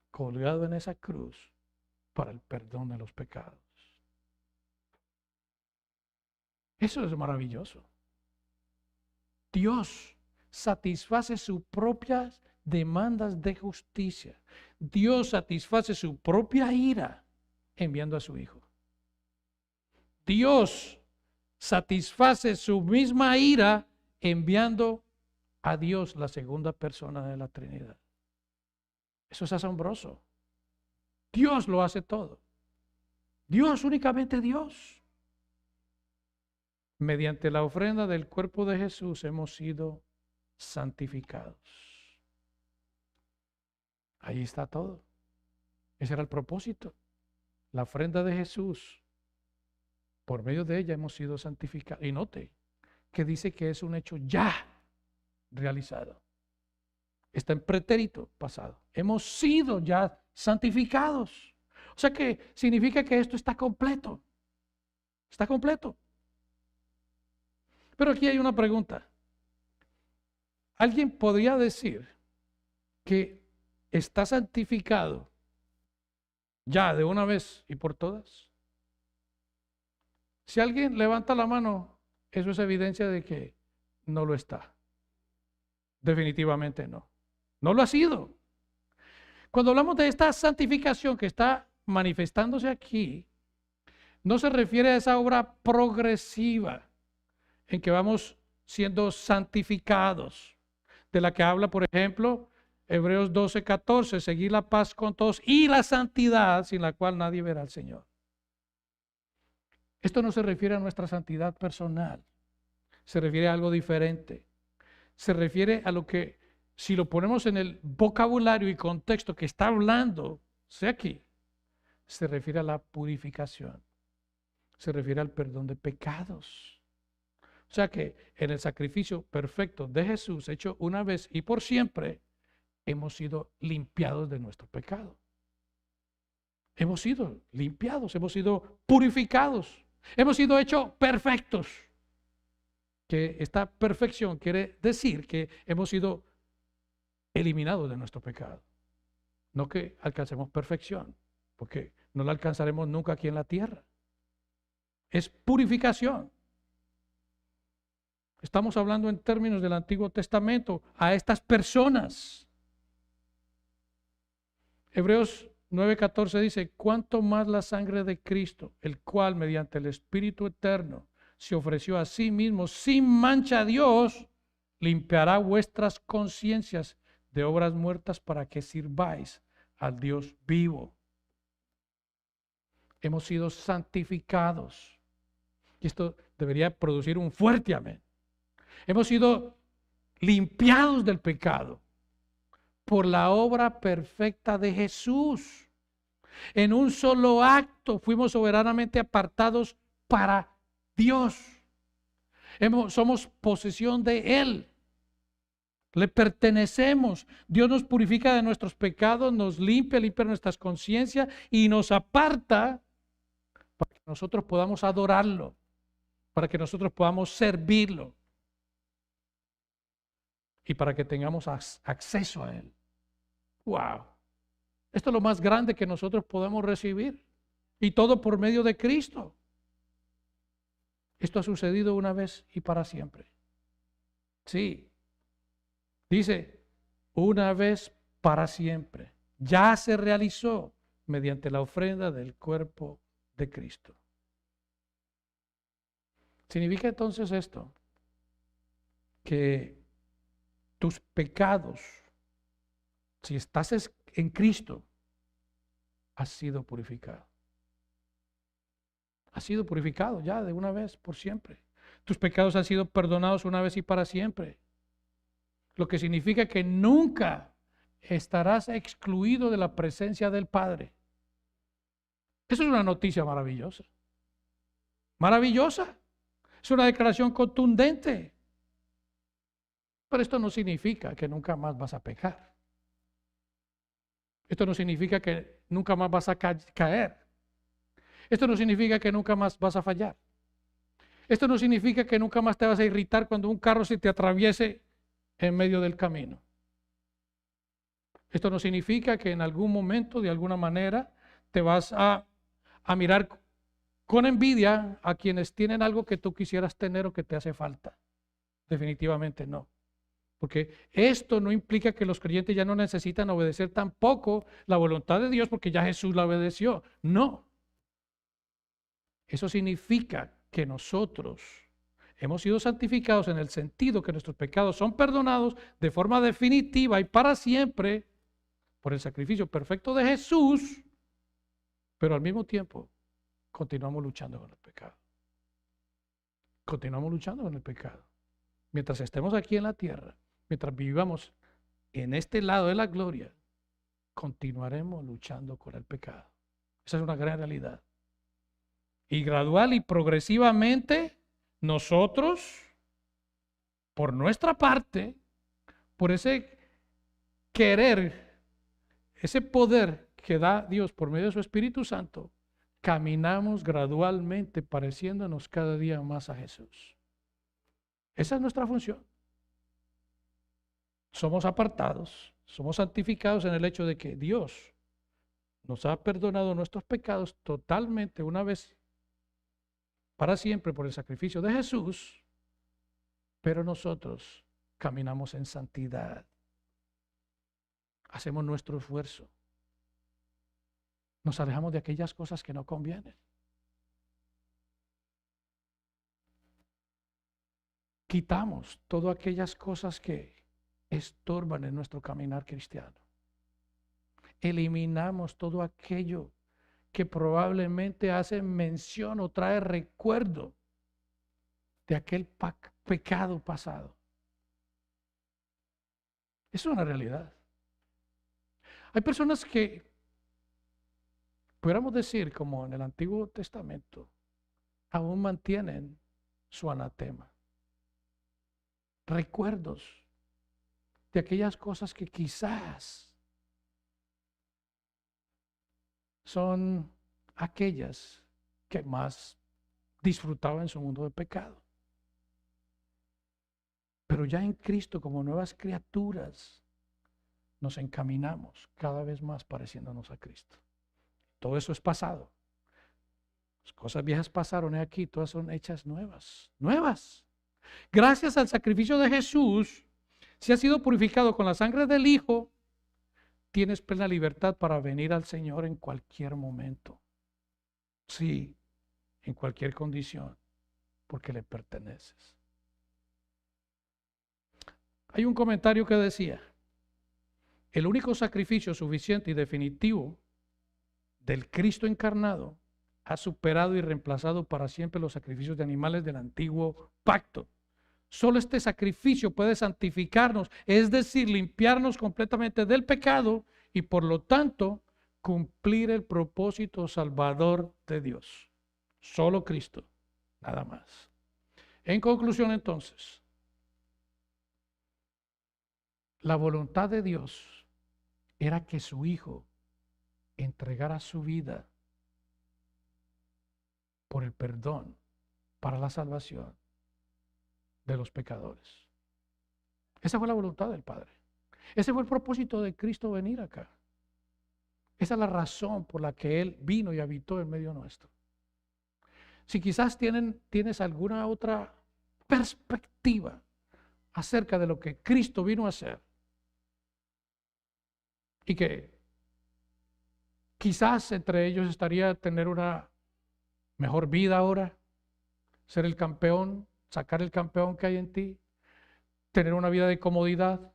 colgado en esa cruz, para el perdón de los pecados. Eso es maravilloso. Dios satisface sus propias demandas de justicia. Dios satisface su propia ira enviando a su Hijo. Dios satisface su misma ira enviando a Dios, la segunda persona de la Trinidad. Eso es asombroso. Dios lo hace todo. Dios, únicamente Dios. Mediante la ofrenda del cuerpo de Jesús hemos sido santificados. Ahí está todo. Ese era el propósito. La ofrenda de Jesús. Por medio de ella hemos sido santificados. Y note que dice que es un hecho ya realizado. Está en pretérito pasado. Hemos sido ya santificados. O sea que significa que esto está completo. Está completo. Pero aquí hay una pregunta. ¿Alguien podría decir que está santificado ya de una vez y por todas? Si alguien levanta la mano, eso es evidencia de que no lo está. Definitivamente no. No lo ha sido. Cuando hablamos de esta santificación que está manifestándose aquí, no se refiere a esa obra progresiva en que vamos siendo santificados, de la que habla, por ejemplo, Hebreos 12:14, seguir la paz con todos y la santidad sin la cual nadie verá al Señor. Esto no se refiere a nuestra santidad personal, se refiere a algo diferente. Se refiere a lo que, si lo ponemos en el vocabulario y contexto que está hablando, sea aquí, se refiere a la purificación, se refiere al perdón de pecados. O sea que en el sacrificio perfecto de Jesús, hecho una vez y por siempre, hemos sido limpiados de nuestro pecado. Hemos sido limpiados, hemos sido purificados, hemos sido hechos perfectos. Que esta perfección quiere decir que hemos sido eliminados de nuestro pecado. No que alcancemos perfección, porque no la alcanzaremos nunca aquí en la tierra. Es purificación. Estamos hablando en términos del Antiguo Testamento a estas personas. Hebreos 9:14 dice, cuánto más la sangre de Cristo, el cual mediante el Espíritu eterno se ofreció a sí mismo sin mancha a Dios, limpiará vuestras conciencias de obras muertas para que sirváis al Dios vivo. Hemos sido santificados. Y esto debería producir un fuerte amén. Hemos sido limpiados del pecado por la obra perfecta de Jesús. En un solo acto fuimos soberanamente apartados para Dios. Somos posesión de Él. Le pertenecemos. Dios nos purifica de nuestros pecados, nos limpia nuestras conciencias y nos aparta para que nosotros podamos adorarlo, para que nosotros podamos servirlo y para que tengamos acceso a Él. ¡Wow! Esto es lo más grande que nosotros podemos recibir. Y todo por medio de Cristo. Esto ha sucedido una vez y para siempre. Sí. Dice, una vez para siempre. Ya se realizó mediante la ofrenda del cuerpo de Cristo. ¿Significa entonces esto? Que tus pecados, si estás en Cristo, has sido purificado. Has sido purificado ya de una vez por siempre. Tus pecados han sido perdonados una vez y para siempre. Lo que significa que nunca estarás excluido de la presencia del Padre. Eso es una noticia maravillosa. Maravillosa. Es una declaración contundente. Pero esto no significa que nunca más vas a pecar. Esto no significa que nunca más vas a caer. Esto no significa que nunca más vas a fallar. Esto no significa que nunca más te vas a irritar cuando un carro se te atraviese en medio del camino. Esto no significa que en algún momento, de alguna manera, te vas a mirar con envidia a quienes tienen algo que tú quisieras tener o que te hace falta. Definitivamente no. Porque esto no implica que los creyentes ya no necesitan obedecer tampoco la voluntad de Dios porque ya Jesús la obedeció. No. Eso significa que nosotros hemos sido santificados en el sentido que nuestros pecados son perdonados de forma definitiva y para siempre por el sacrificio perfecto de Jesús, pero al mismo tiempo continuamos luchando con el pecado. Continuamos luchando con el pecado. Mientras estemos aquí en la tierra, mientras vivamos en este lado de la gloria, continuaremos luchando con el pecado. Esa es una gran realidad. Y gradual y progresivamente, nosotros, por nuestra parte, por ese querer, ese poder que da Dios por medio de su Espíritu Santo, caminamos gradualmente pareciéndonos cada día más a Jesús. Esa es nuestra función. Somos apartados, somos santificados en el hecho de que Dios nos ha perdonado nuestros pecados totalmente una vez para siempre por el sacrificio de Jesús, pero nosotros caminamos en santidad. Hacemos nuestro esfuerzo. Nos alejamos de aquellas cosas que no convienen. Quitamos todas aquellas cosas que estorban en nuestro caminar cristiano. Eliminamos todo aquello que probablemente hace mención o trae recuerdo de aquel pecado pasado. Es una realidad. Hay personas que, pudiéramos decir, como en el Antiguo Testamento, aún mantienen su anatema. Recuerdos de aquellas cosas que quizás son aquellas que más disfrutaban en su mundo de pecado. Pero ya en Cristo, como nuevas criaturas, nos encaminamos cada vez más pareciéndonos a Cristo. Todo eso es pasado. Las cosas viejas pasaron aquí, todas son hechas nuevas. Nuevas. Gracias al sacrificio de Jesús, si has sido purificado con la sangre del Hijo, tienes plena libertad para venir al Señor en cualquier momento. Sí, en cualquier condición, porque le perteneces. Hay un comentario que decía, el único sacrificio suficiente y definitivo del Cristo encarnado ha superado y reemplazado para siempre los sacrificios de animales del antiguo pacto. Solo este sacrificio puede santificarnos, es decir, limpiarnos completamente del pecado y por lo tanto cumplir el propósito salvador de Dios. Solo Cristo, nada más. En conclusión entonces, La voluntad de Dios era que su Hijo entregara su vida por el perdón para la salvación de los pecadores. Esa fue la voluntad del Padre. Ese fue el propósito de Cristo venir acá. Esa es la razón por la que Él vino y habitó en medio nuestro. Si quizás tienes alguna otra perspectiva acerca de lo que Cristo vino a hacer y que quizás entre ellos estaría tener una mejor vida ahora, ser el campeón, sacar el campeón que hay en ti, tener una vida de comodidad,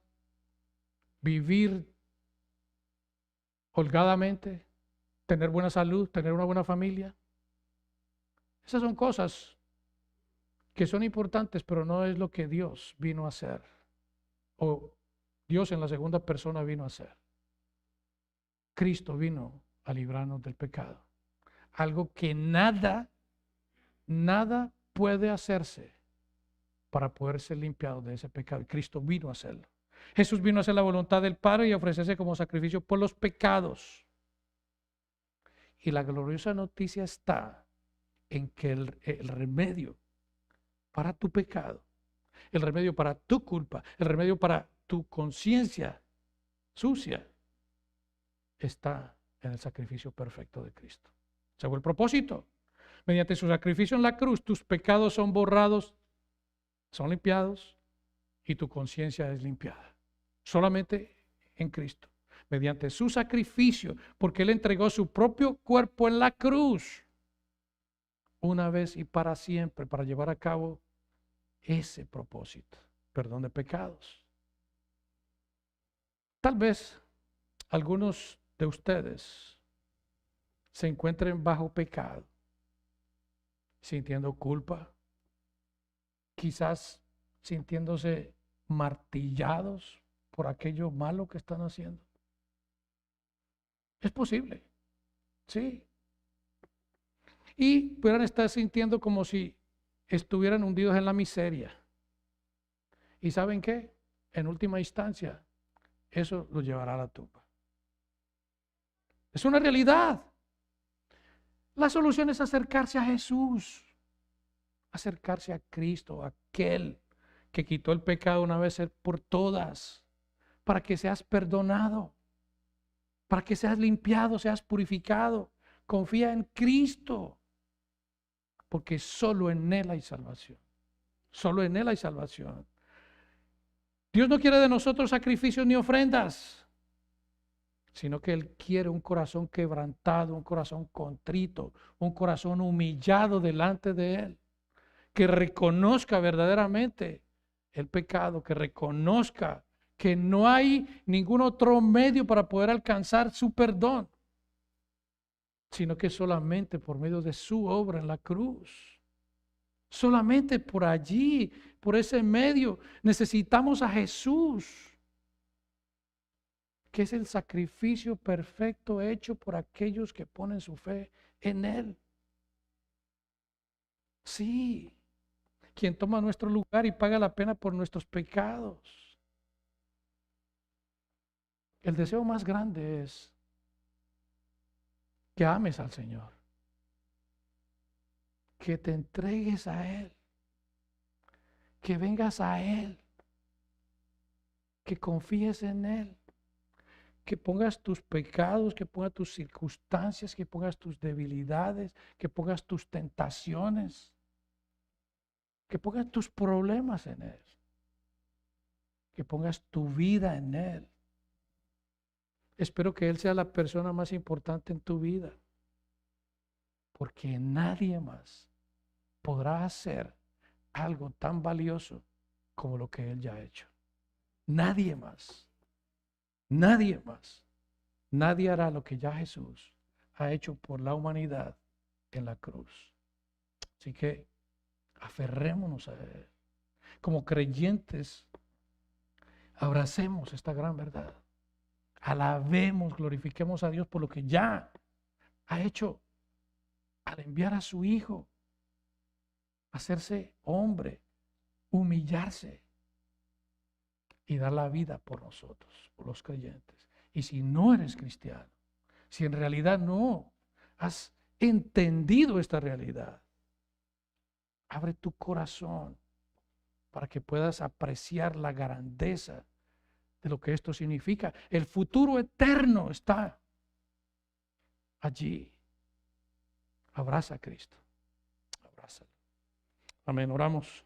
vivir holgadamente, tener buena salud, tener una buena familia. Esas son cosas que son importantes, pero no es lo que Dios vino a hacer, o Dios en la segunda persona vino a hacer. Cristo vino a librarnos del pecado. Algo que nada puede hacerse para poder ser limpiado de ese pecado. Y Cristo vino a hacerlo. Jesús vino a hacer la voluntad del Padre y a ofrecerse como sacrificio por los pecados. Y la gloriosa noticia está en que el remedio para tu pecado, el remedio para tu culpa, el remedio para tu conciencia sucia, está en el sacrificio perfecto de Cristo. Ese fue el propósito. Mediante su sacrificio en la cruz, tus pecados son borrados, son limpiados y tu conciencia es limpiada. Solamente en Cristo. Mediante su sacrificio, porque Él entregó su propio cuerpo en la cruz, una vez y para siempre, para llevar a cabo ese propósito, perdón de pecados. Tal vez algunos de ustedes se encuentren bajo pecado, sintiendo culpa, quizás sintiéndose martillados por aquello malo que están haciendo. Es posible, sí. Y pudieran estar sintiendo como si estuvieran hundidos en la miseria. ¿Y saben qué? En última instancia, eso los llevará a la tumba. Es una realidad. La solución es acercarse a Jesús, acercarse a Cristo, aquel que quitó el pecado una vez por todas, para que seas perdonado, para que seas limpiado, seas purificado. Confía en Cristo, porque solo en Él hay salvación. Solo en Él hay salvación. Dios no quiere de nosotros sacrificios ni ofrendas, sino que Él quiere un corazón quebrantado, un corazón contrito, un corazón humillado delante de Él, que reconozca verdaderamente el pecado, que reconozca que no hay ningún otro medio para poder alcanzar su perdón, sino que solamente por medio de su obra en la cruz. Solamente por allí, por ese medio, necesitamos a Jesús, que es el sacrificio perfecto hecho por aquellos que ponen su fe en Él. Sí, quien toma nuestro lugar y paga la pena por nuestros pecados. El deseo más grande es que ames al Señor, que te entregues a Él, que vengas a Él, que confíes en Él, que pongas tus pecados, que pongas tus circunstancias, que pongas tus debilidades, que pongas tus tentaciones, que pongas tus problemas en Él, que pongas tu vida en Él. Espero que Él sea la persona más importante en tu vida, porque nadie más podrá hacer algo tan valioso como lo que Él ya ha hecho. Nadie más, nadie más, nadie hará lo que ya Jesús ha hecho por la humanidad en la cruz. Así que aferrémonos a Él. Como creyentes, abracemos esta gran verdad. Alabemos, glorifiquemos a Dios por lo que ya ha hecho al enviar a su Hijo, hacerse hombre, humillarse, y da la vida por nosotros, por los creyentes. Y si no eres cristiano, si en realidad no has entendido esta realidad, abre tu corazón para que puedas apreciar la grandeza de lo que esto significa. El futuro eterno está allí. Abraza a Cristo. Abrázalo. Amén. Oramos.